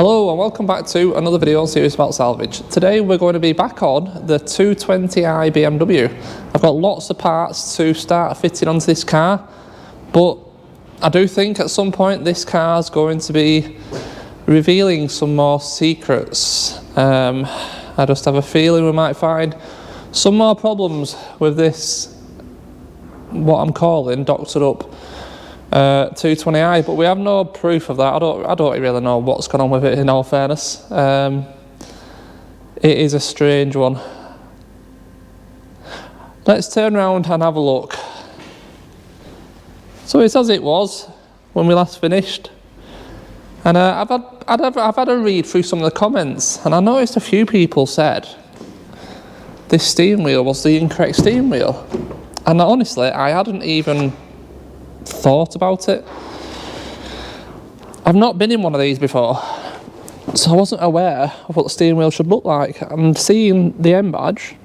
Hello and welcome back to another video on series about salvage. Today we're going to be back on the 220i BMW. I've got lots of parts to start fitting onto this car, but I do think at some point this car is going to be revealing some more secrets. I just have a feeling we might find some more problems with this, what I'm calling doctored up 220i, but we have no proof of that. I don't really know what's going on with it, in all fairness. It is a strange one. Let's turn around and have a look. So it's as it was when we last finished, and I've had a read through some of the comments, and I noticed a few people said this steering wheel was the incorrect steering wheel, and honestly I hadn't even thought about it. I've not been in one of these before, so I wasn't aware of what the steering wheel should look like. And seeing the M badge,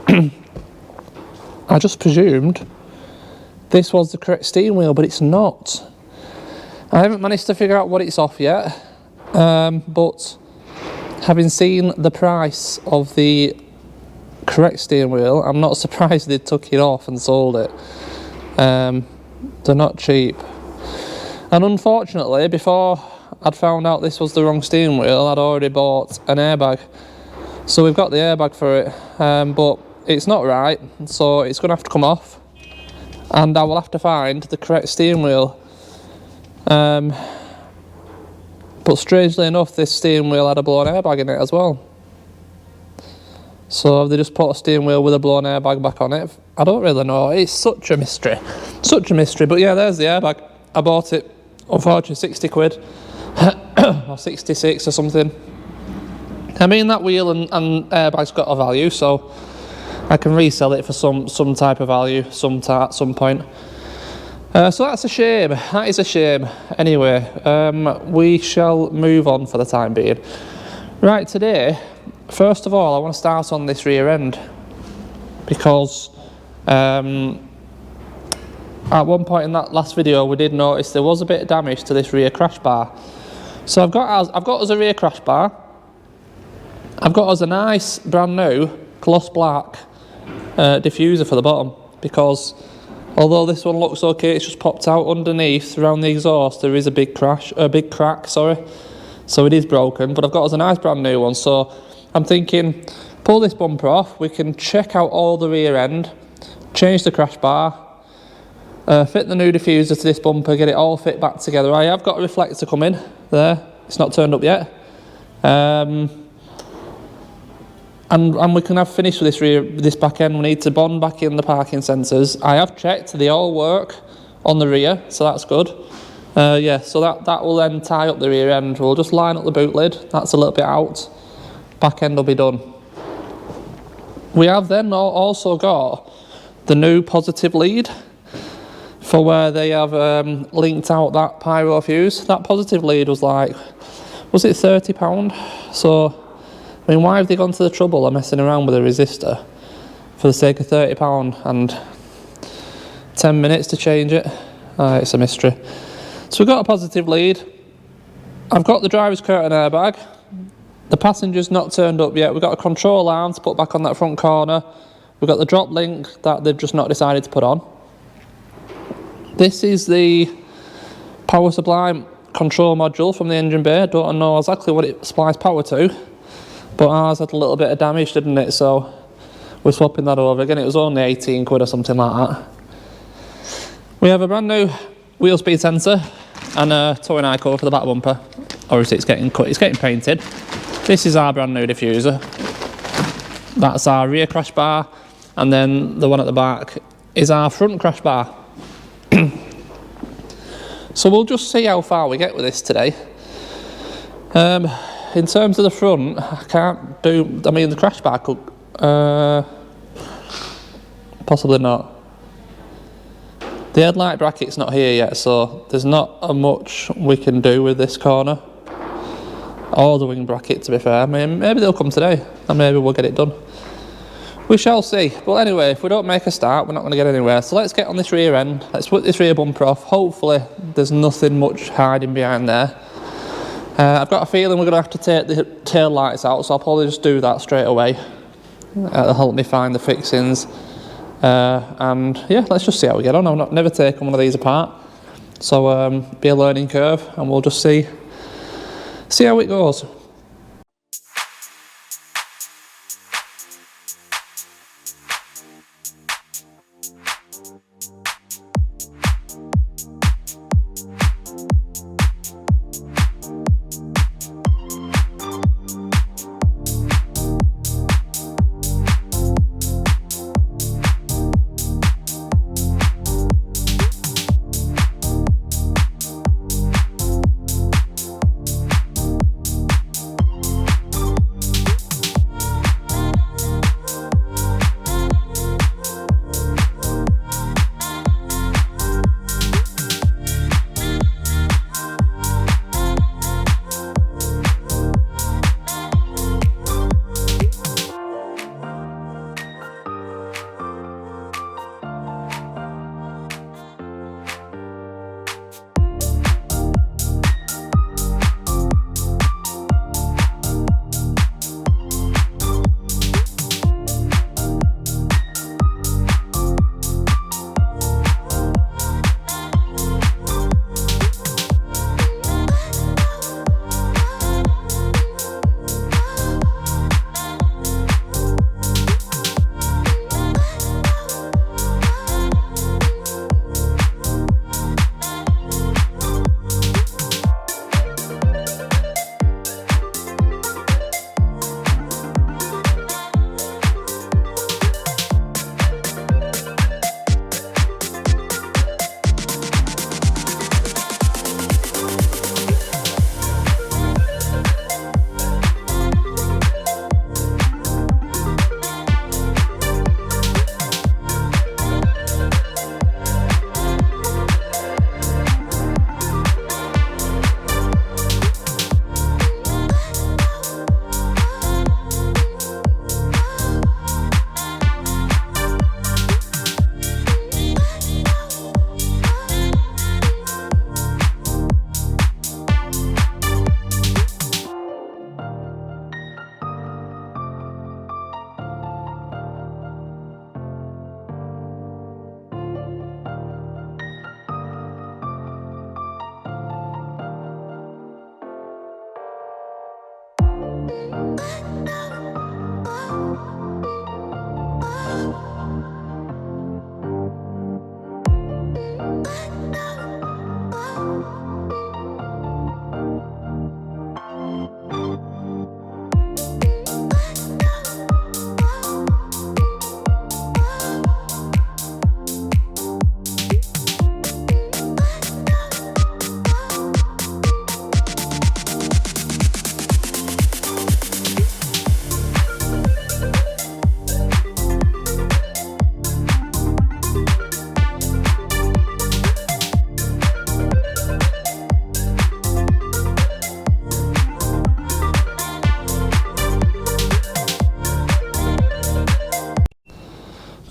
I just presumed this was the correct steering wheel, but it's not. I haven't managed to figure out what it's off yet, but having seen the price of the correct steering wheel, I'm not surprised they took it off and sold it. They're not cheap, and unfortunately before I'd found out this was the wrong steering wheel, I'd already bought an airbag, so we've got the airbag for it, but it's not right, so it's going to have to come off and I will have to find the correct steering wheel. But strangely enough, this steering wheel had a blown airbag in it as well. So they just put a steering wheel with a blown airbag back on it. I don't really know. It's such a mystery. Such a mystery. But yeah, there's the airbag. I bought it, unfortunately, 60 quid. Or 66 or something. I mean, that wheel and airbag's got a value, so I can resell it for some type of value at some point. So that's a shame. That is a shame. Anyway, we shall move on for the time being. Right, today, first of all, I want to start on this rear end, because at one point in that last video we did notice there was a bit of damage to this rear crash bar. So I've got us a rear crash bar. I've got us a nice brand new gloss black diffuser for the bottom, because although this one looks okay, it's just popped out underneath around the exhaust. There is a big crack, sorry. So it is broken, but I've got us a nice brand new one. So I'm thinking, pull this bumper off, we can check out all the rear end, change the crash bar, fit the new diffuser to this bumper, get it all fit back together. I have got a reflector coming there, it's not turned up yet. And we can have finished with this back end. We need to bond back in the parking sensors. I have checked, they all work on the rear, so that's good. Yeah, so that will then tie up the rear end. We'll just line up the boot lid, that's a little bit out. Back end will be done. We have then also got the new positive lead for where they have linked out that pyro fuse. That positive lead was like, was it £30? So, I mean, why have they gone to the trouble of messing around with a resistor for the sake of £30 and 10 minutes to change it? It's a mystery. So we've got a positive lead. I've got the driver's curtain airbag. The passenger's not turned up yet. We've got a control arm to put back on that front corner. We've got the drop link that they've just not decided to put on. This is the power supply control module from the engine bay. I don't know exactly what it supplies power to, but ours had a little bit of damage, didn't it? So we're swapping that over again. It was only 18 quid or something like that. We have a brand new wheel speed sensor and a towing eye cover for the back bumper. Obviously it's getting cut, it's getting painted. This is our brand new diffuser. That's our rear crash bar, and then the one at the back is our front crash bar. So we'll just see how far we get with this today. In terms of the front, I can't do, I mean the crash bar could, possibly not. The headlight bracket's not here yet, so there's not much we can do with this corner. Or the wing bracket, to be fair. I mean, maybe they'll come today, and maybe we'll get it done. We shall see. But anyway, if we don't make a start, we're not going to get anywhere. So let's get on this rear end. Let's put this rear bumper off. Hopefully, there's nothing much hiding behind there. I've got a feeling we're going to have to take the tail lights out, so I'll probably just do that straight away. It'll help me find the fixings. And yeah, let's just see how we get on. I've never taken one of these apart, so be a learning curve, and we'll just see how it goes.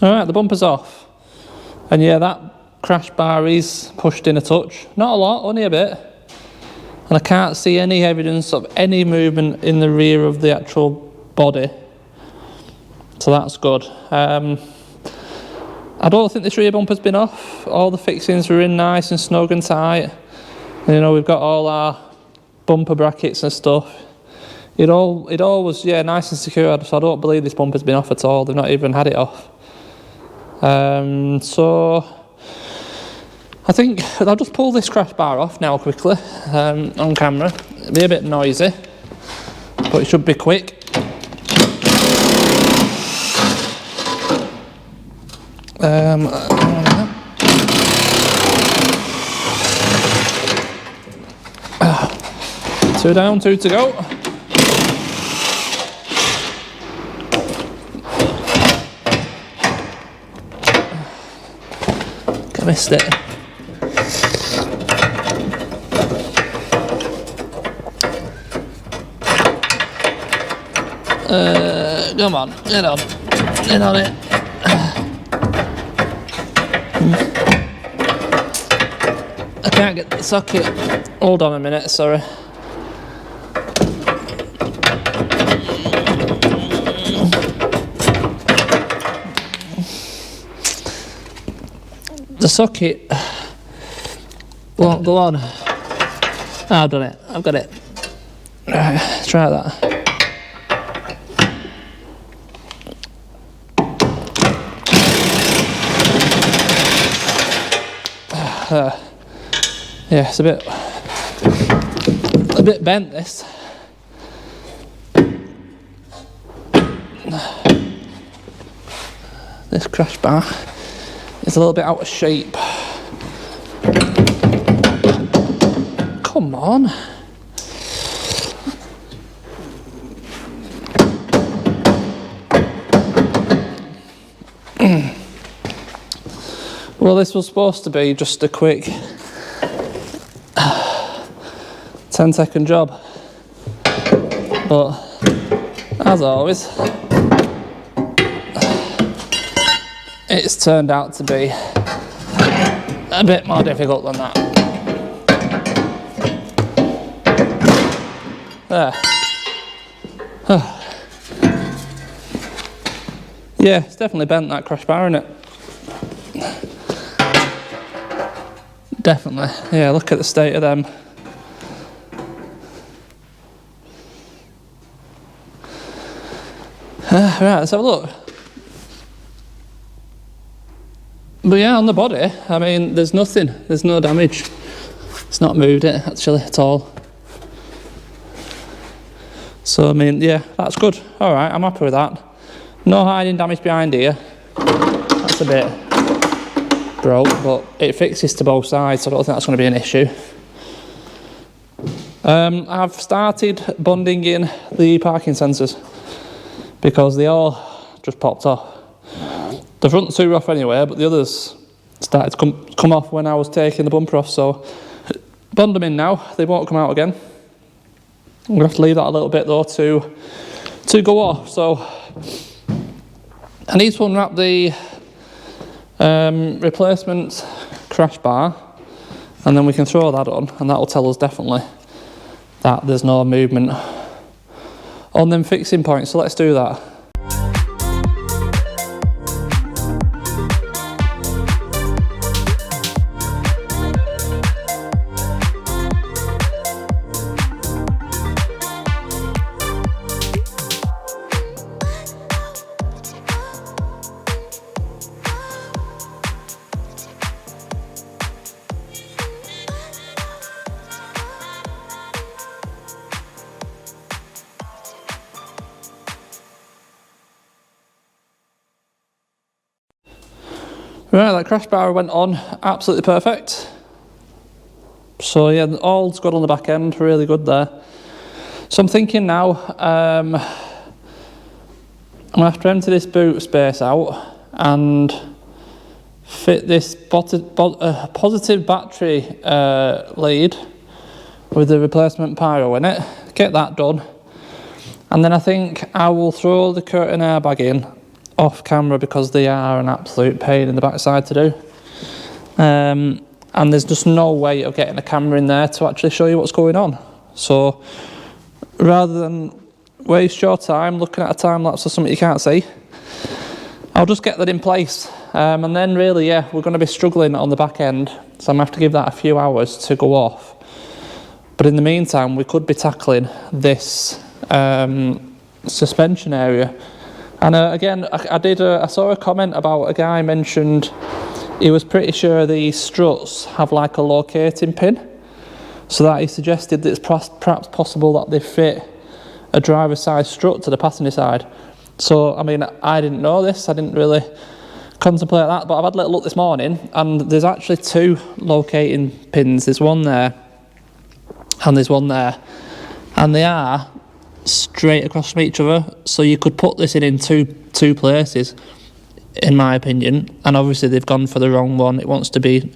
Alright, the bumper's off. And yeah, that crash bar is pushed in a touch. Not a lot, only a bit. And I can't see any evidence of any movement in the rear of the actual body. So that's good. I don't think this rear bumper's been off. All the fixings are in nice and snug and tight. And, you know, we've got all our bumper brackets and stuff. It all was, yeah, nice and secure. So I don't believe this bumper's been off at all. They've not even had it off. So I think I'll just pull this crash bar off now quickly on camera. It'll be a bit noisy, but it should be quick. Two down, two to go. I missed it. Come on, get on it. I can't get the socket. Hold on a minute, sorry. the socket won't go on. I've done it, I've got it. Right, let's try that. Yeah, it's a bit bent, this. This crash bar is a little bit out of shape. Come on. Well, this was supposed to be just a quick 10-second job, but as always, it's turned out to be a bit more difficult than that. There. Yeah, it's definitely bent, that crash bar, isn't it? Definitely. Yeah, look at the state of them. Right, let's have a look. But yeah, on the body, I mean, there's nothing. There's no damage. It's not moved it, actually, at all. So, I mean, yeah, that's good. All right, I'm happy with that. No hiding damage behind here. That's a bit broke, but it fixes to both sides, so I don't think that's going to be an issue. I've started bonding in the parking sensors because they all just popped off. The front two were off anyway, but the others started to come off when I was taking the bumper off, so bond them in now. They won't come out again. I'm going to have to leave that a little bit though to go off. So I need to unwrap the replacement crash bar, and then we can throw that on, and that will tell us definitely that there's no movement on them fixing points. So let's do that. Right, that crash bar went on absolutely perfect. So yeah, all's good on the back end, really good there. So I'm thinking now, I'm going to have to empty this boot space out and fit this positive battery lead with the replacement pyro in it, get that done. And then I think I will throw the curtain airbag in off camera because they are an absolute pain in the backside to do. And there's just no way of getting a camera in there to actually show you what's going on. So rather than waste your time looking at a time lapse of something you can't see, I'll just get that in place. And then really, yeah, we're going to be struggling on the back end, so I'm going to have to give that a few hours to go off. But in the meantime, we could be tackling this suspension area. And again, I saw a comment about a guy mentioned he was pretty sure these struts have like a locating pin, so that he suggested that it's perhaps possible that they fit a driver's side strut to the passenger side. So I mean, I didn't know this, I didn't really contemplate that, but I've had a little look this morning and there's actually two locating pins. There's one there and there's one there, and they are straight across from each other, so you could put this in two places, in my opinion. And obviously they've gone for the wrong one. It wants to be, do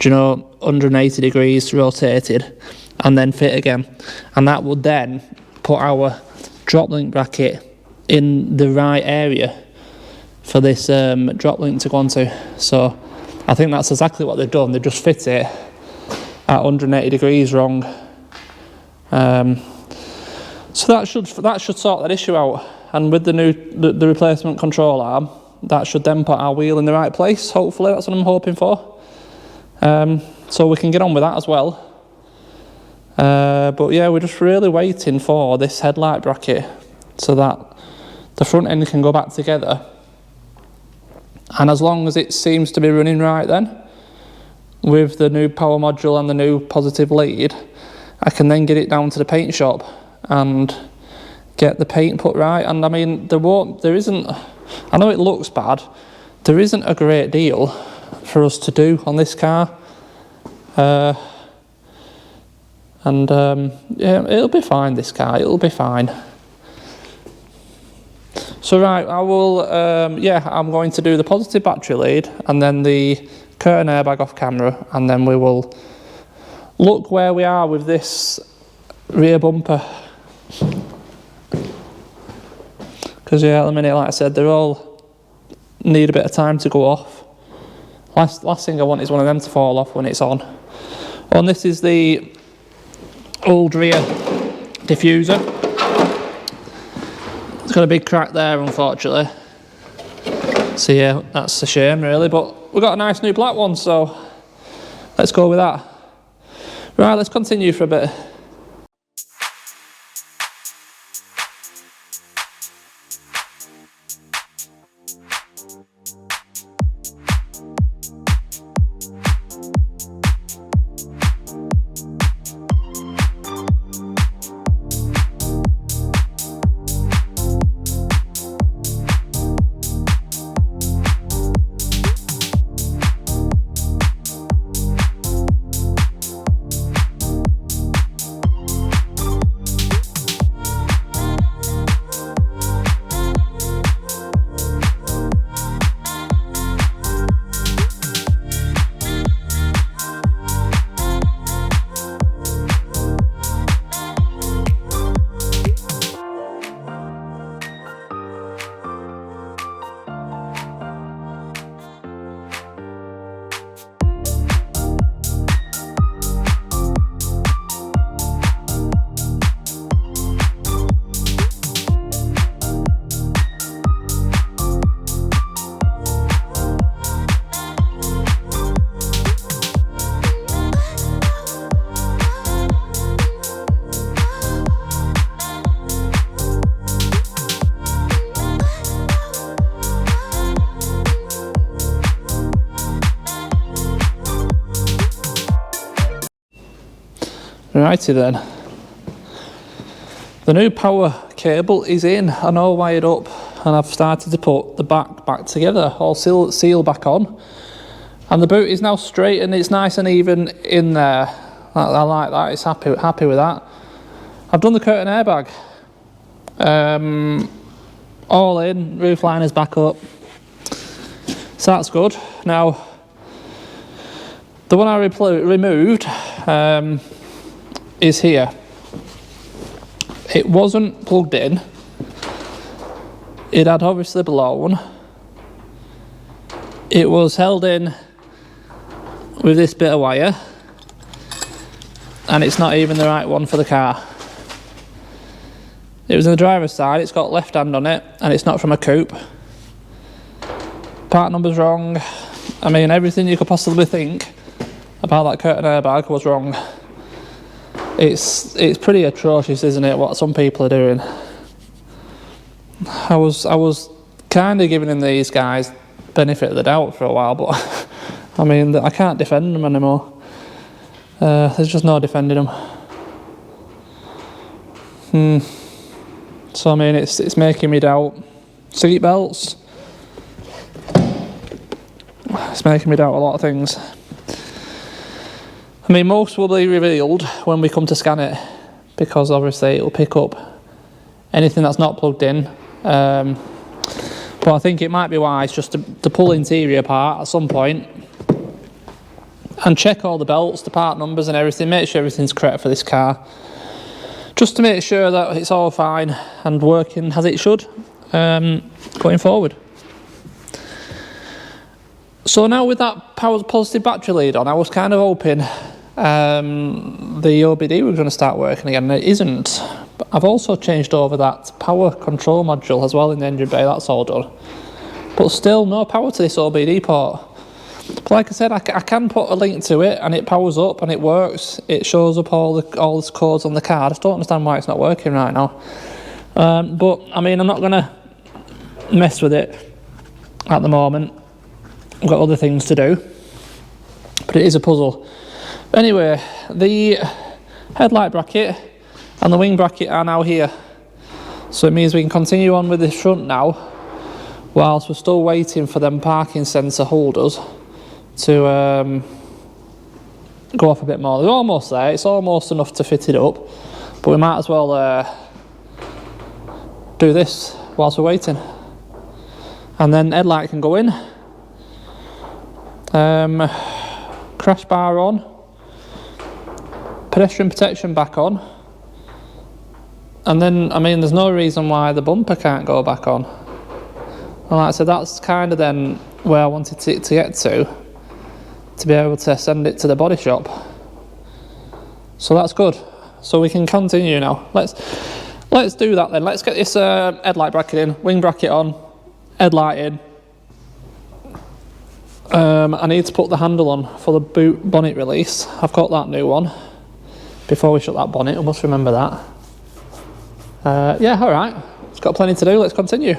you know, 180 degrees rotated and then fit again, and that would then put our drop link bracket in the right area for this drop link to go onto. So I think that's exactly what they've done. They've just fit it at 180 degrees wrong. So that should sort that issue out. And with the replacement control arm, that should then put our wheel in the right place, hopefully. That's what I'm hoping for. So we can get on with that as well. But yeah, we're just really waiting for this headlight bracket so that the front end can go back together. And as long as it seems to be running right then, with the new power module and the new positive lead, I can then get it down to the paint shop and get the paint put right. And I mean, there isn't, I know it looks bad, there isn't a great deal for us to do on this car. Yeah, it'll be fine, this car, it'll be fine. So right, I will, yeah, I'm going to do the positive battery lead and then the curtain airbag off camera, and then we will look where we are with this rear bumper. Because yeah, at the minute, like I said, they all need a bit of time to go off. Last thing I want is one of them to fall off when it's on. And this is the old rear diffuser. It's got a big crack there, unfortunately. So yeah, that's a shame really, but we've got a nice new black one, so let's go with that. Right, let's continue for a bit. Righty then. The new power cable is in and all wired up, and I've started to put the back together, all seal back on. And the boot is now straight and it's nice and even in there. I like that, it's happy with that. I've done the curtain airbag. All in, roof liners back up. So that's good. Now, the one I removed is here. It wasn't plugged in. It had obviously blown. It was held in with this bit of wire, and it's not even the right one for the car. It was on the driver's side, it's got left hand on it, and it's not from a coupe. Part number's wrong. I mean, everything you could possibly think about that curtain airbag was wrong. It's pretty atrocious, isn't it, what some people are doing. I was kind of giving these guys benefit of the doubt for a while, but I mean, I can't defend them anymore. There's just no defending them. So I mean, it's making me doubt seat belts. It's making me doubt a lot of things. I mean, most will be revealed when we come to scan it, because obviously it'll pick up anything that's not plugged in. But I think it might be wise just to pull interior apart at some point and check all the belts, the part numbers and everything, make sure everything's correct for this car, just to make sure that it's all fine and working as it should going forward. So now with that positive battery lead on, I was kind of hoping the OBD was going to start working again, and it isn't. But I've also changed over that power control module as well in the engine bay, that's all done. but still no power to this OBD port. But like I said, I can put a link to it and it powers up and it works. It shows up all the codes on the card. I just don't understand why it's not working right now. But I mean, I'm not gonna mess with it at the moment. I've got other things to do, but it is a puzzle. Anyway, the headlight bracket and the wing bracket are now here, so it means we can continue on with the front now whilst we're still waiting for them parking sensor holders to go off a bit more. They're almost there. It's almost enough to fit it up, but we might as well do this whilst we're waiting, and then headlight can go in, crash bar on, pedestrian protection back on, and then I mean there's no reason why the bumper can't go back on. And like I said, that's kind of then where I wanted it to get to be able to send it to the body shop. So that's good. So we can continue now. Let's do that then. Let's get this headlight bracket in, wing bracket on, headlight in. I need to put the handle on for the boot bonnet release. I've got that new one. Before we shut that bonnet, I must remember that. Yeah, alright. It's got plenty to do. Let's continue.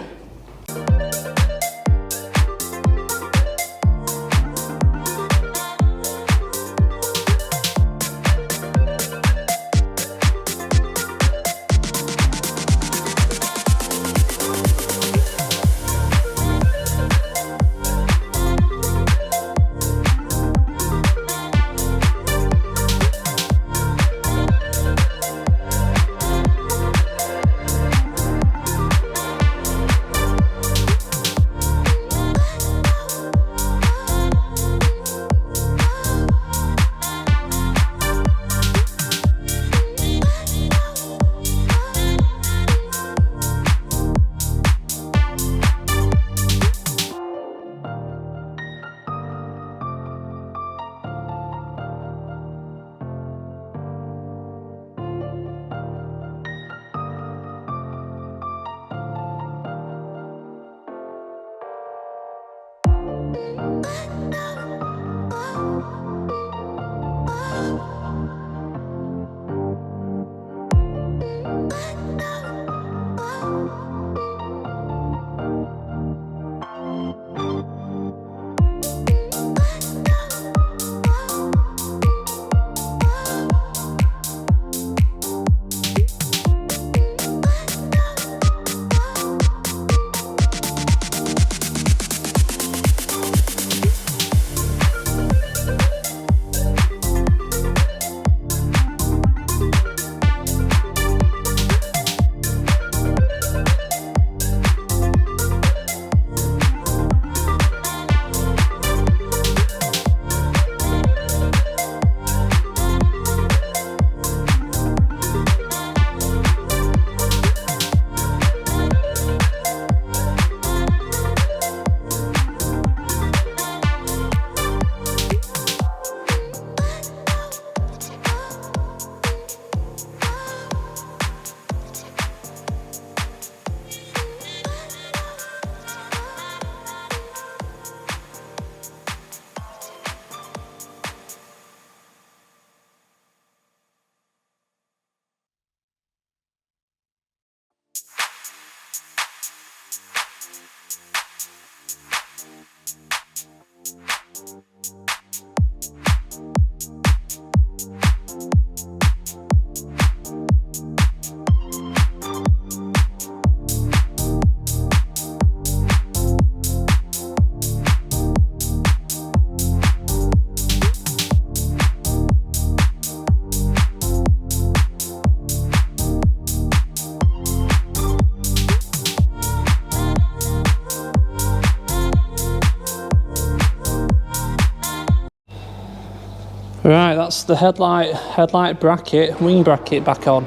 Right, that's the headlight bracket, wing bracket back on.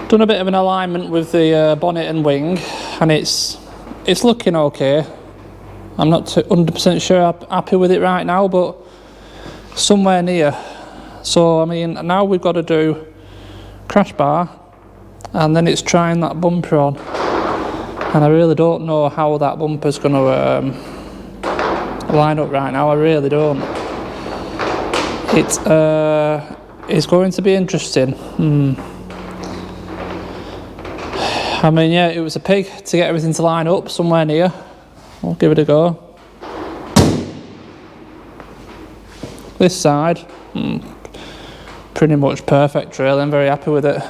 Done a bit of an alignment with the bonnet and wing, and it's looking okay. I'm not 100% sure I'm happy with it right now, but somewhere near. So I mean, now we've got to do crash bar, and then it's trying that bumper on. And I really don't know how that bumper's going to line up right now. I really don't. It's going to be interesting. I mean, yeah, it was a pig to get everything to line up somewhere near. I'll give it a go. This side, pretty much perfect really. I'm very happy with it.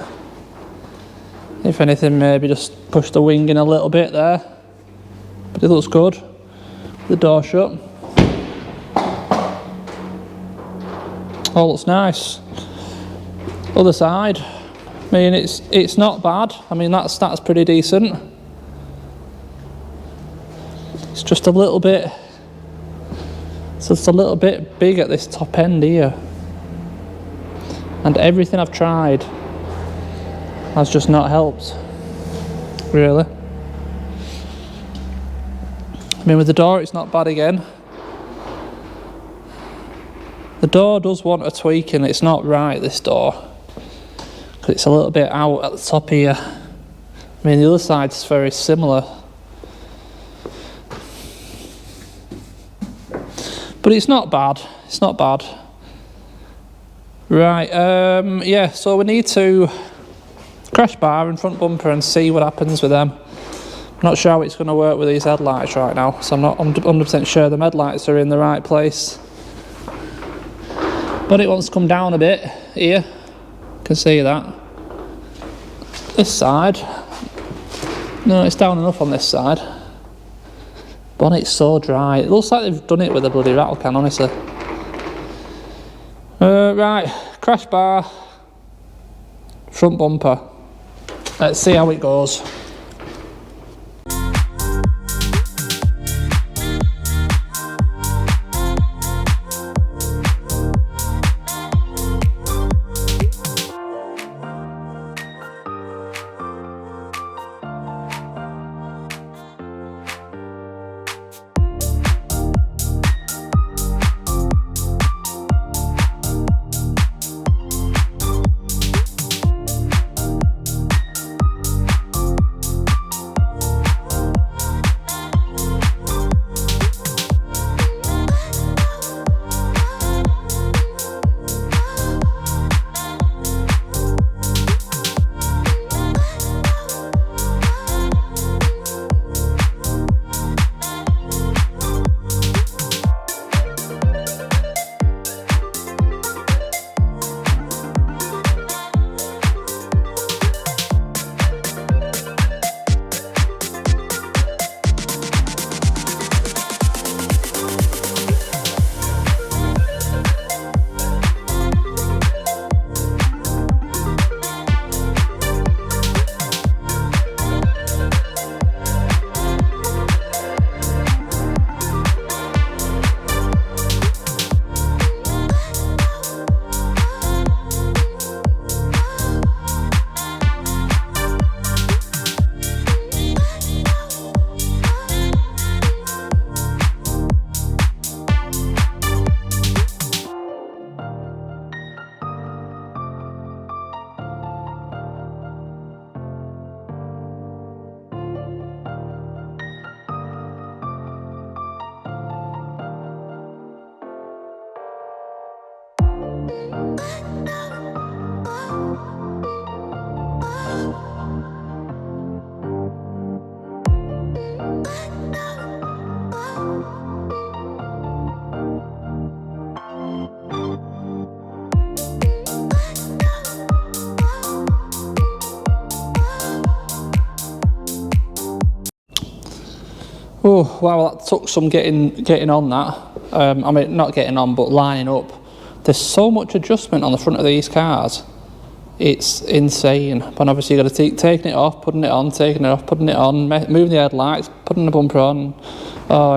If anything, maybe just push the wing in a little bit there. But it looks good. The door shut. All looks nice. Other side, I mean, it's not bad. I mean, that's pretty decent. It's just a little bit. So it's a little bit big at this top end here. And everything I've tried has just not helped, really. I mean, with the door, it's not bad again. The door does want a tweaking. It's not right, this door. Because it's a little bit out at the top here. I mean, the other side's very similar. But it's not bad. It's not bad. Right, yeah, so we need to crash bar and front bumper and see what happens with them. I'm not sure how it's going to work with these headlights right now, so I'm not 100% sure the headlights are in the right place. But it wants to come down a bit here. You can see that. This side, no, it's down enough on this side. Bonnet's so dry. It looks like they've done it with a bloody rattle can, honestly. Right, crash bar, front bumper. Let's see how it goes. Oh, wow, that took some getting on that. I mean, not getting on, but lining up. There's so much adjustment on the front of these cars. It's insane. But obviously you've got to keep taking it off, putting it on, taking it off, putting it on, moving the headlights, putting the bumper on. Oh,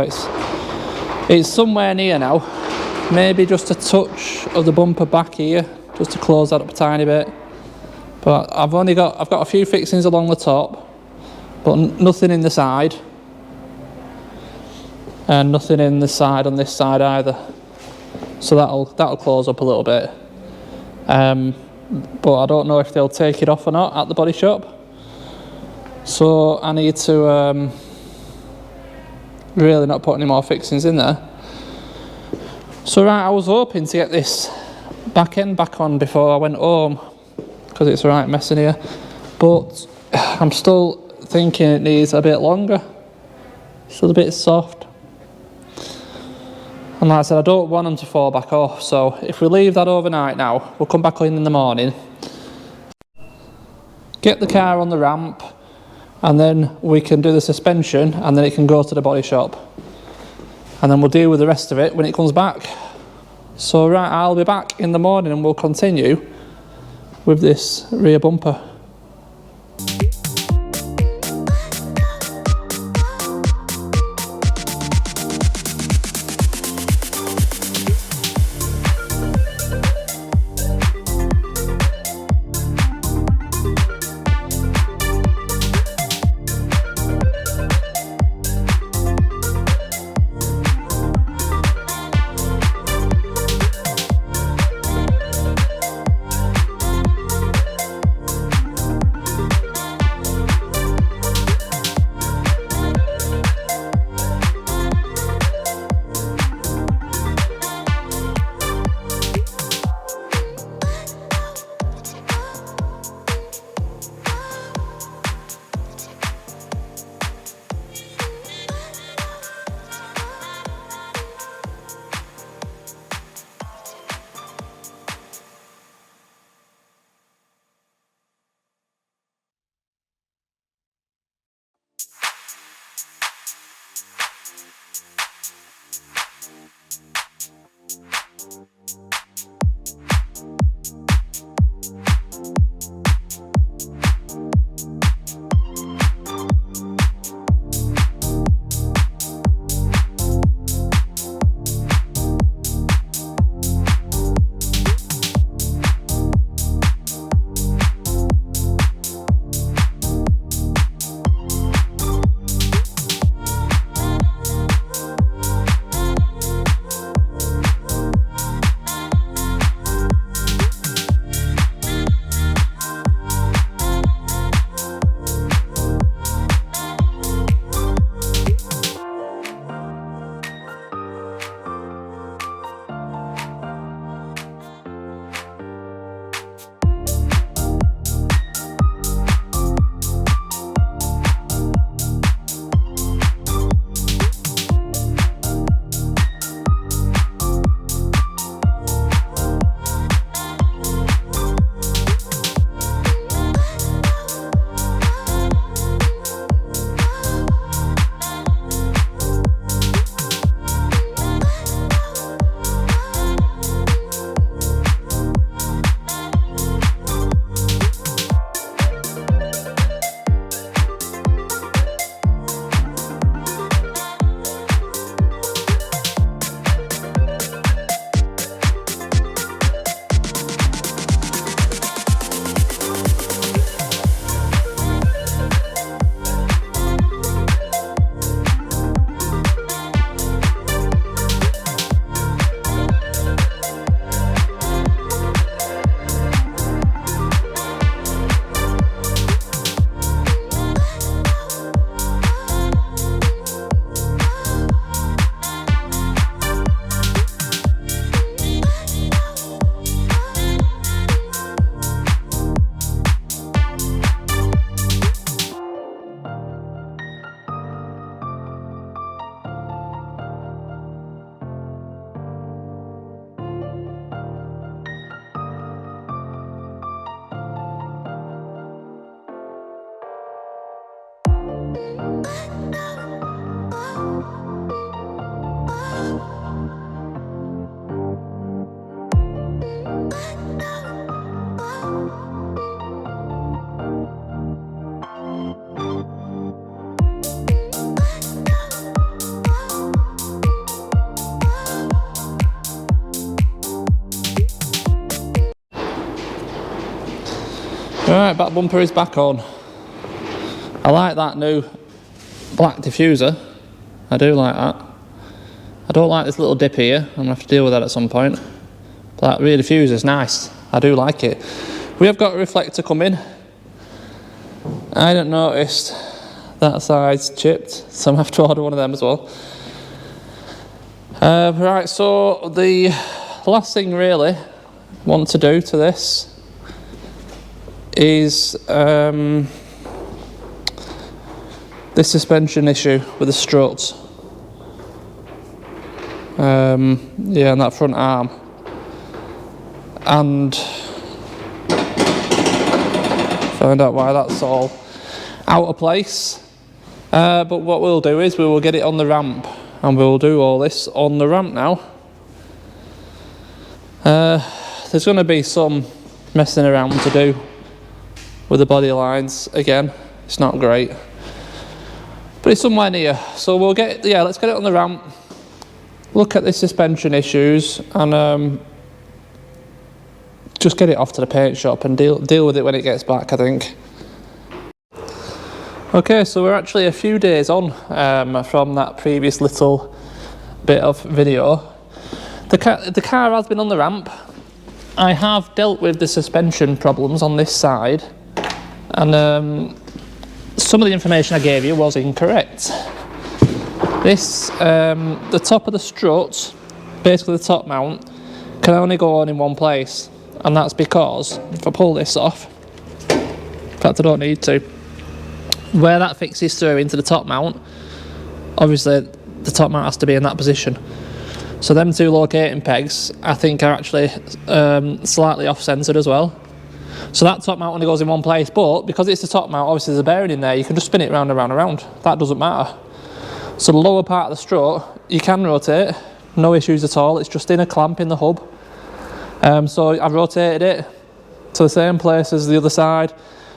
it's somewhere near now. Maybe just a touch of the bumper back here, just to close that up a tiny bit. But I've got a few fixings along the top, but nothing in the side. And nothing in the side on this side either. So that'll close up a little bit. But I don't know if they'll take it off or not at the body shop. So I need to really not put any more fixings in there. So right, I was hoping to get this back end back on before I went home, because it's a right mess in here, but I'm still thinking it needs a bit longer. Still a bit soft. And like I said, I don't want them to fall back off, so if we leave that overnight now, we'll come back in the morning, get the car on the ramp, and then we can do the suspension, and then it can go to the body shop. And then we'll deal with the rest of it when it comes back. So right, I'll be back in the morning and we'll continue with this rear bumper. Right, back bumper is back on. I like that new black diffuser. I do like that. I don't like this little dip here. I'm going to have to deal with that at some point. But that rear diffuser is nice. I do like it. We have got a reflector coming. I hadn't noticed that side's chipped, so I'm going to have to order one of them as well. Right, so the last thing really I want to do to this is this suspension issue with the struts. Yeah, and that front arm. And find out why that's all out of place. But what we'll do is we will get it on the ramp, and we'll do all this on the ramp now. There's going to be some messing around to do with the body lines again. It's not great, but it's somewhere near. So we'll get, yeah, let's get it on the ramp, look at the suspension issues, and just get it off to the paint shop and deal with it when it gets back, I think. Okay, so we're actually a few days on from that previous little bit of video. The car has been on the ramp. I have dealt with the suspension problems on this side, and some of the information I gave you was incorrect. This, the top of the strut, basically the top mount, can only go on in one place, and that's because, if I pull this off, in fact I don't need to, where that fixes through into the top mount, obviously the top mount has to be in that position. So them two locating pegs, I think, are actually slightly off-centred as well. So that top mount only goes in one place, but because it's the top mount, obviously there's a bearing in there, you can just spin it round and round and round. That doesn't matter. So the lower part of the strut, you can rotate, no issues at all. It's just in a clamp in the hub. So I've rotated it to the same place as the other side,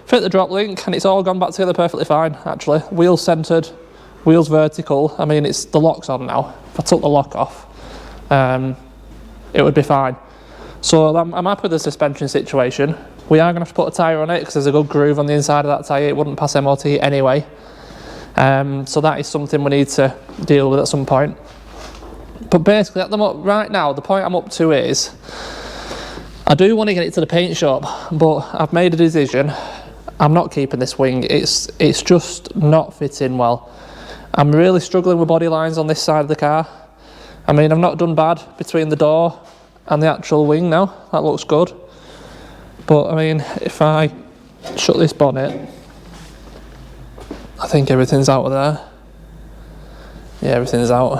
fit the drop link, and it's all gone back together perfectly fine, actually. Wheels centred, wheels vertical. I mean, the lock's on now. If I took the lock off, it would be fine. So I'm happy with the suspension situation. We are going to have to put a tyre on it because there's a good groove on the inside of that tyre. It wouldn't pass MOT anyway. So that is something we need to deal with at some point. But basically, right now, the point I'm up to is I do want to get it to the paint shop, but I've made a decision. I'm not keeping this wing. It's just not fitting well. I'm really struggling with body lines on this side of the car. I mean, I've not done bad between the door and the actual wing now. That looks good. But I mean, if I shut this bonnet, I think everything's out of there. Yeah, everything's out.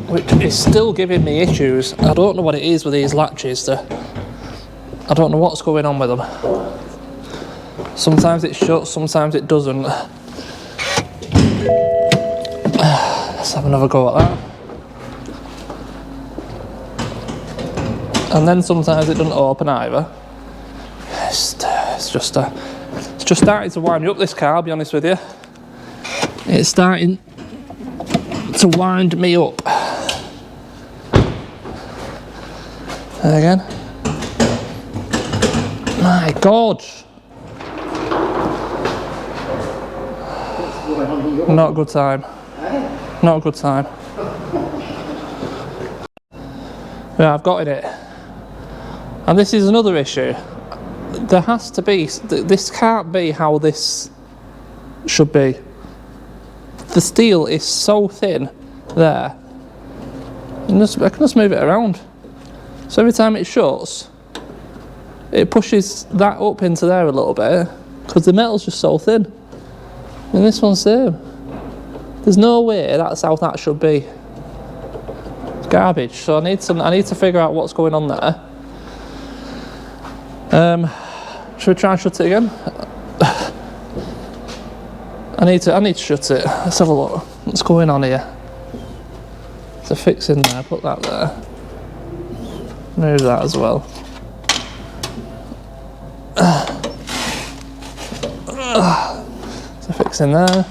Which is still giving me issues. I don't know what it is with these latches. I don't know what's going on with them. Sometimes it shuts, sometimes it doesn't. Let's have another go at that. And then sometimes it doesn't open either. It's just starting to wind me up, this car, I'll be honest with you. It's starting to wind me up. There again. My God. Not a good time. Not a good time. Yeah, I've got it. And this is another issue. There has to be, this can't be how this should be. The steel is so thin there. I can just move it around. So every time it shuts, it pushes that up into there a little bit because the metal's just so thin. And this one's the same. There's no way that's how that should be. It's garbage. So I need to figure out what's going on there. Should we try and shut it again? I need to shut it. Let's have a look. What's going on here? There's a fix in there. Put that there. Move that as well. There's a fix in there.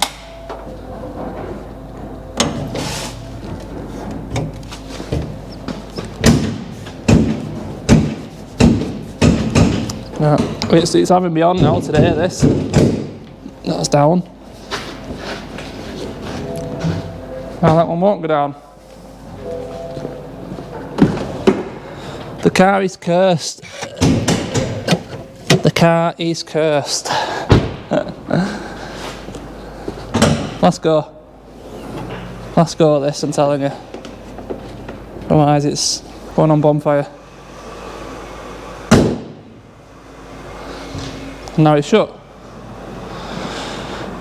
Yeah, it's having me on now today, this. That's down. Now that one won't go down. The car is cursed. The car is cursed. Let's go. Let's go at this, I'm telling you. Otherwise it's going on bonfire. Now it's shut.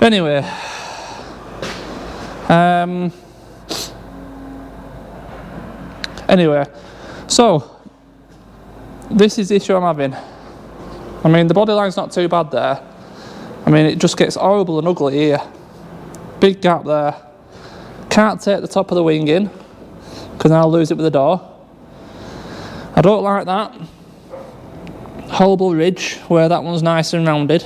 Anyway. Anyway, so this is the issue I'm having. I mean, the body line's not too bad there. I mean, it just gets horrible and ugly here. Big gap there. Can't take the top of the wing in because then I'll lose it with the door. I don't like that. Horrible ridge where that one's nice and rounded.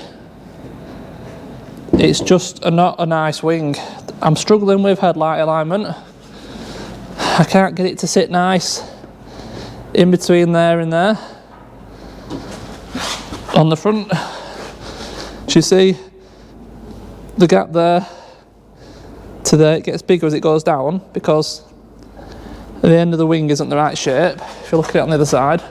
It's just not a nice wing. I'm struggling with headlight alignment. I can't get it to sit nice in between there and there. On the front, do you see the gap there to there? It gets bigger as it goes down because the end of the wing isn't the right shape. If you look at it on the other side,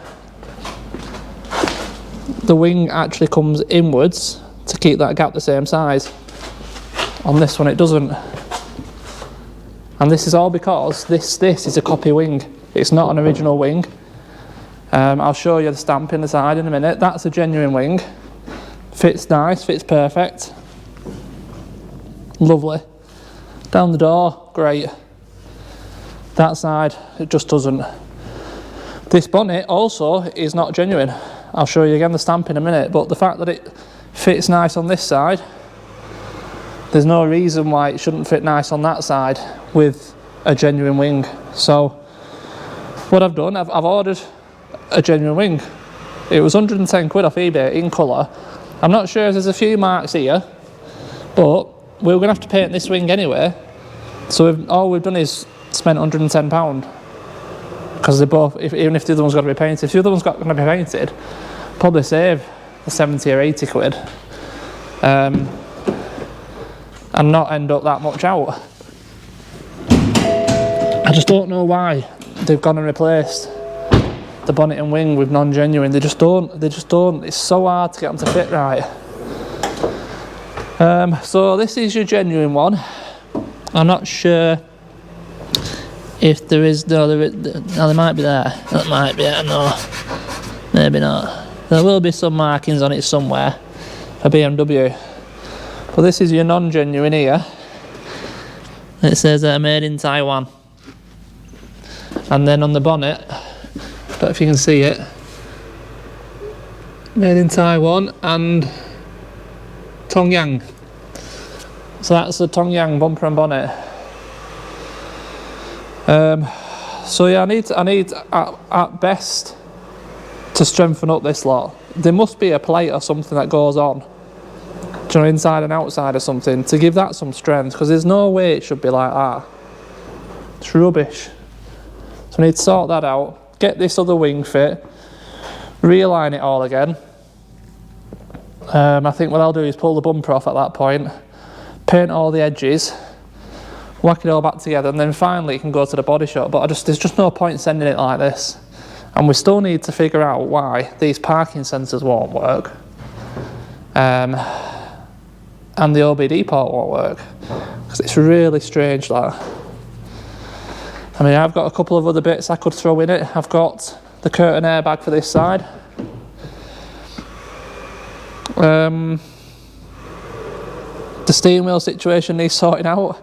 the wing actually comes inwards to keep that gap the same size. On this one it doesn't. And this is all because this is a copy wing. It's not an original wing. I'll show you the stamp in the side in a minute. That's a genuine wing. Fits nice, fits perfect. Lovely. Down the door, great. That side, it just doesn't. This bonnet also is not genuine. I'll show you again the stamp in a minute, but the fact that it fits nice on this side, there's no reason why it shouldn't fit nice on that side with a genuine wing. So what I've done, I've ordered a genuine wing. It was 110 quid off eBay in colour. I'm not sure if there's a few marks here, but we're going to have to paint this wing anyway. So all we've done is spent £110 because they both, even if the other one's got to be painted, if the other one's going to be painted, probably save the 70 or 80 quid. And not end up that much out. I just don't know why they've gone and replaced the bonnet and wing with non-genuine. They just don't. It's so hard to get them to fit right. So this is your genuine one. I'm not sure if there is, no, there might be there. That might be it, no. Maybe not. There will be some markings on it somewhere for BMW. But this is your non-genuine here. It says made in Taiwan. And then on the bonnet, I don't know if you can see it, made in Taiwan and Tongyang. So that's the Tongyang bumper and bonnet. So yeah, I need at best to strengthen up this lot. There must be a plate or something that goes on, you know, inside and outside or something, to give that some strength, because there's no way it should be like that. It's rubbish. So I need to sort that out, get this other wing fit, realign it all again. I think what I'll do is pull the bumper off at that point, paint all the edges, whack it all back together, and then finally it can go to the body shop. But there's just no point sending it like this. And we still need to figure out why these parking sensors won't work. And the OBD port won't work, because it's really strange that. I mean, I've got a couple of other bits I could throw in it. I've got the curtain airbag for this side. The steering wheel situation needs sorting out.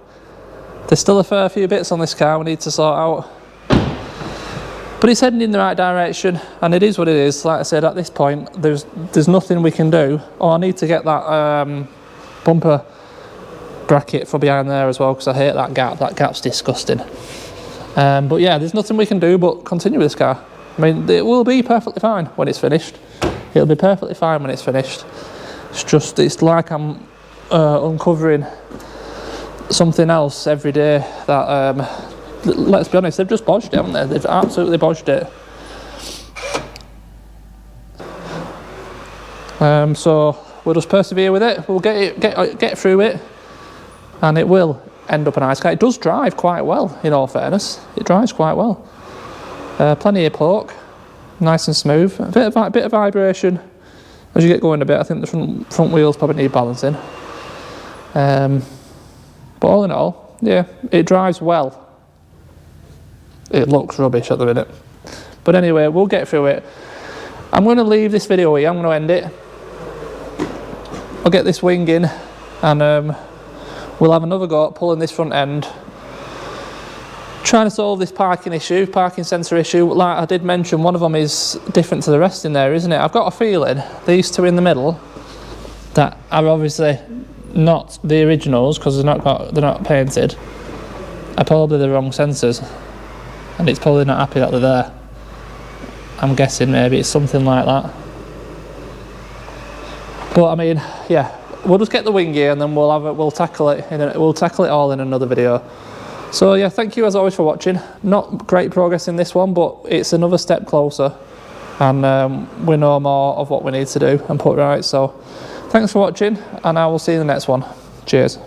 There's still a fair few bits on this car we need to sort out. But it's heading in the right direction, and it is what it is. Like I said, at this point, there's nothing we can do. Oh, I need to get that bumper bracket for behind there as well, because I hate that gap. That gap's disgusting. But yeah, there's nothing we can do but continue with this car. I mean, it will be perfectly fine when it's finished. It'll be perfectly fine when it's finished. It's like I'm uncovering something else every day that, let's be honest, they've just bodged it, haven't they? They've absolutely bodged it. So we'll just persevere with it. We'll get through it, and it will end up a nice car. It does drive quite well, in all fairness. It drives quite well. Plenty of torque, nice and smooth. A bit of vibration As you get going a bit, I think the front wheels probably need balancing. But all in all, yeah, it drives well. It looks rubbish at the minute. But anyway, we'll get through it. I'm going to leave this video here, I'm going to end it. I'll get this wing in and we'll have another go at pulling this front end. Trying to solve this parking sensor issue. Like I did mention, one of them is different to the rest in there, isn't it? I've got a feeling these two in the middle that are obviously not the originals because they're not painted, are probably the wrong sensors, and it's probably not happy that they're there. I'm guessing maybe it's something like that. But I mean, yeah, we'll just get the wing gear and then we'll tackle it all in another video. So yeah, thank you as always for watching. Not great progress in this one, but it's another step closer, and we know more of what we need to do and put right. So thanks for watching, and I will see you in the next one. Cheers.